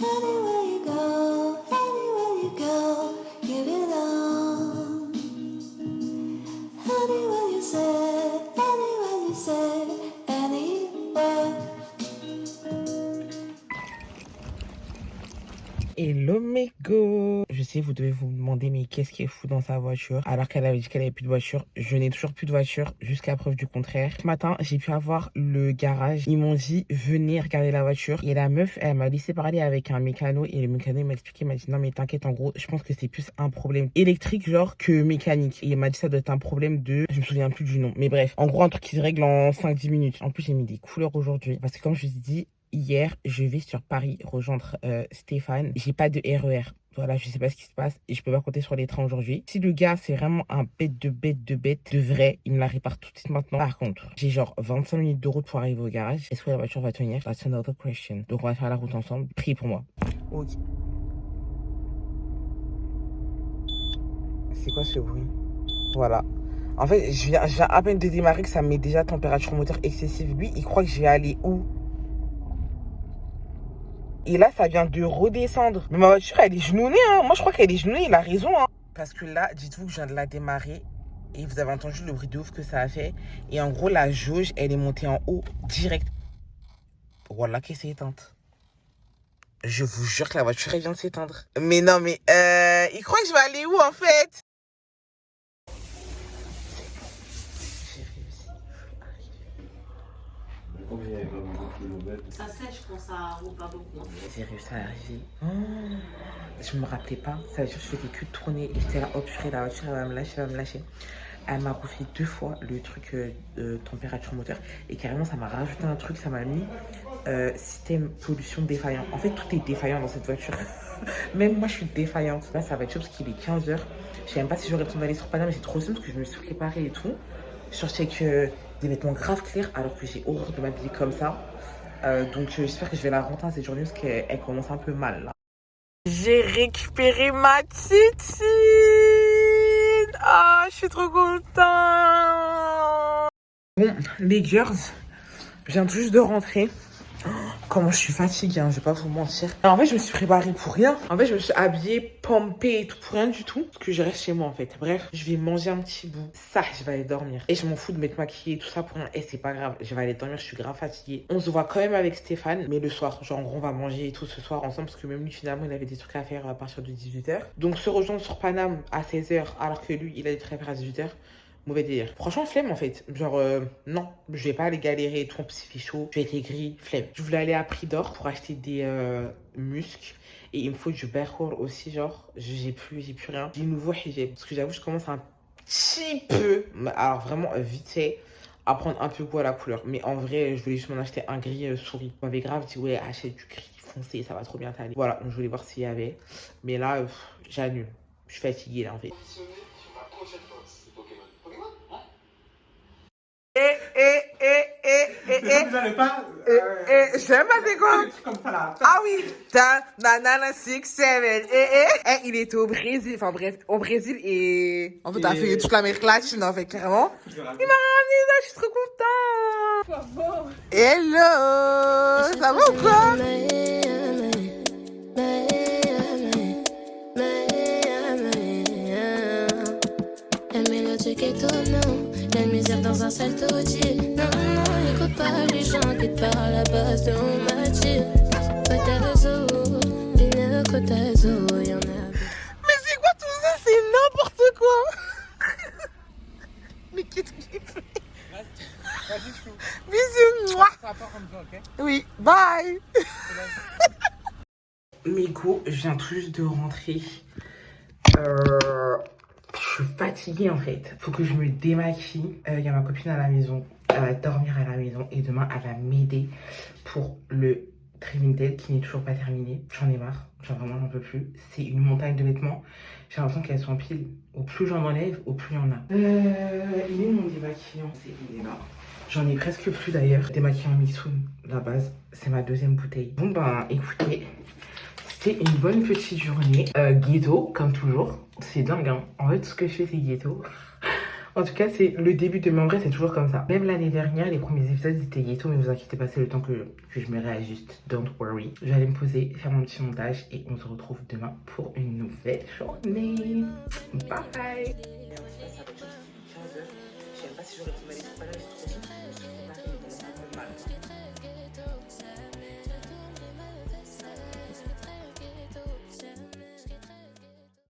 Anywhere you go, you belong. Anywhere you say, anywhere. Hello mes go. Je sais, vous devez vous demander mais qu'est-ce qui est fou dans sa voiture alors qu'elle avait dit qu'elle avait plus de voiture. Je n'ai toujours plus de voiture jusqu'à preuve du contraire. Ce matin, j'ai pu avoir le garage. Ils m'ont dit venez regarder la voiture. Et la meuf, elle m'a laissé parler avec un mécano et le mécano il m'a expliqué, il m'a dit non mais t'inquiète, en gros, je pense que c'est plus un problème électrique genre que mécanique. Et il m'a dit ça doit être un problème de... Je me souviens plus du nom. Mais bref, en gros un truc qui se règle en 5-10 minutes. En plus j'ai mis des couleurs aujourd'hui parce que comme je vous ai dit, hier, je vais sur Paris rejoindre Stéphane. J'ai pas de RER. Voilà, je sais pas ce qui se passe et je peux pas compter sur les trains aujourd'hui. Si le gars, c'est vraiment un bête de vrai, il me la répare tout de suite maintenant. Par contre, j'ai genre 25 minutes de route pour arriver au garage. Est-ce que la voiture va tenir? That's another question. Donc, on va faire la route ensemble. Prie pour moi. Ok. C'est quoi ce bruit? Voilà. En fait, je viens à peine de démarrer que ça me met déjà température moteur excessive. Lui, il croit que je vais aller où? Et là, ça vient de redescendre. Mais ma voiture, elle est genounée, hein. Moi, je crois qu'elle est genounée, il a raison, hein. Parce que là, dites-vous que je viens de la démarrer. Et vous avez entendu le bruit de ouf que ça a fait. Et en gros, la jauge, elle est montée en haut, direct. Voilà qu'elle s'est éteinte. Je vous jure que la voiture, elle vient de s'éteindre. Mais non, mais il croit que je vais aller où, en fait? Ça sèche quand ça roule pas beaucoup. J'ai réussi à arriver. Oh, je me rappelais pas. Ça veut dire que je faisais que de tourner. Et j'étais là, hop, purée, la voiture, elle va me lâcher, elle va me lâcher. Elle m'a refait 2 fois le truc de température moteur. Et carrément, ça m'a rajouté un truc. Ça m'a mis système pollution défaillant. En fait, tout est défaillant dans cette voiture. Même moi, je suis défaillante. Là, ça va être chaud parce qu'il est 15h. Je sais même pas si j'aurais besoin d'aller sur Paname. Mais c'est trop simple parce que je me suis préparée et tout. Je cherchais que des vêtements grave clairs alors que j'ai horreur de m'habiller comme ça. Donc j'espère que je vais la rentrer cette journée parce qu'elle commence un peu mal là. J'ai récupéré ma titine. Ah, je suis trop contente. Bon, les girls, je viens tout juste de rentrer. Comment je suis fatiguée, hein, je vais pas vous mentir. Alors, en fait, je me suis préparée pour rien. En fait, je me suis habillée, pompée et tout pour rien du tout. Parce que je reste chez moi, en fait. Bref, je vais manger un petit bout. Ça, je vais aller dormir. Et je m'en fous de m'être maquillée et tout ça pour rien. Et c'est pas grave, je vais aller dormir, je suis grave fatiguée. On se voit quand même avec Stéphane, mais le soir. Genre, en gros, on va manger et tout ce soir ensemble. Parce que même lui, finalement, il avait des trucs à faire à partir de 18h. Donc, se rejoindre sur Paname à 16h, alors que lui, il a des trucs à faire à 18h. Mauvais délire. Franchement, flemme en fait. Genre, non, je vais pas aller galérer et tout en psy chaud. Je vais être aigrie, flemme. Je voulais aller à Prix d'Or pour acheter des muscles. Et il me faut du berhor aussi, genre, j'ai plus rien. Du nouveau hijab. Parce que j'avoue, je commence un petit peu, alors vraiment vite fait, à prendre un peu goût à la couleur. Mais en vrai, je voulais juste m'en acheter un gris souris. On m'avait grave dit, ouais, achète du gris foncé, ça va trop bien t'aller. Voilà, donc je voulais voir s'il y avait. Mais là, j'annule. Je suis fatiguée là en fait. Vous n'allez pas. Je sais pas c'est quoi. Comme ça là. Ah oui. Nanana 6, 7. Il était au Brésil. Enfin bref, au Brésil et. En fait, t'as fait toute l'Amérique latine, en fait, carrément. Il m'a ramené ça, je suis trop contente. Hello. Ça va ou quoi? La misère dans un seul taudis. Non, non, écoute pas les gens qui te parlent à base de on m'a dit. Côte réseau, une côte réseau, y'en a. Mais c'est quoi tout ça? C'est n'importe quoi. Mais qu'est-ce qu'il fait? Bisous. Mouah. Oui, bye. Mégo, je viens tout juste de rentrer. Je suis fatiguée en fait. Faut que je me démaquille. Il y a ma copine à la maison. Elle va dormir à la maison. Et demain, elle va m'aider pour le trimming tail qui n'est toujours pas terminé. J'en ai marre. Genre vraiment, j'en peux plus. C'est une montagne de vêtements. J'ai l'impression qu'elles sont en pile. Au plus j'en enlève, au plus il y en a. Il est mon démaquillant? Il est là. J'en ai presque plus d'ailleurs. Démaquillant Mixoun, la base. C'est ma deuxième bouteille. Bon ben, écoutez. C'était une bonne petite journée. Ghetto, comme toujours. C'est dingue, hein. En fait, tout ce que je fais, c'est ghetto. En tout cas, c'est le début de... Mais en vrai, c'est toujours comme ça. Même l'année dernière, les premiers épisodes, étaient ghetto, mais vous inquiétez pas, c'est le temps que je me réajuste. Don't worry. Je vais aller me poser, faire mon petit montage et on se retrouve demain pour une nouvelle journée. Bye! Je sais pas si j'aurais pu m'aller